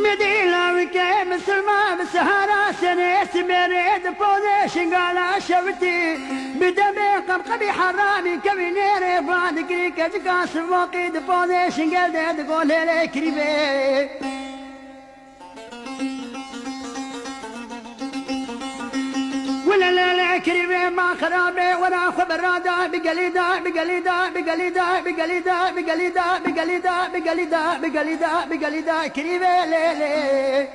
مدينة وكي مسلمة بسهرة سنيت مريد فوزي شنقالة شفتي بدمي قبقبي حرامي كبينيري بعد كريكة جقاس وقيد فوزي شنقال تقول لي كريبي ولا لا لا كريمي ما خرابي ولا خبرادا بقليدا بقليدا بقليدا بقليدا بقليدا بقليدا بقليدا بقليدا بقليدا كريمي ليلي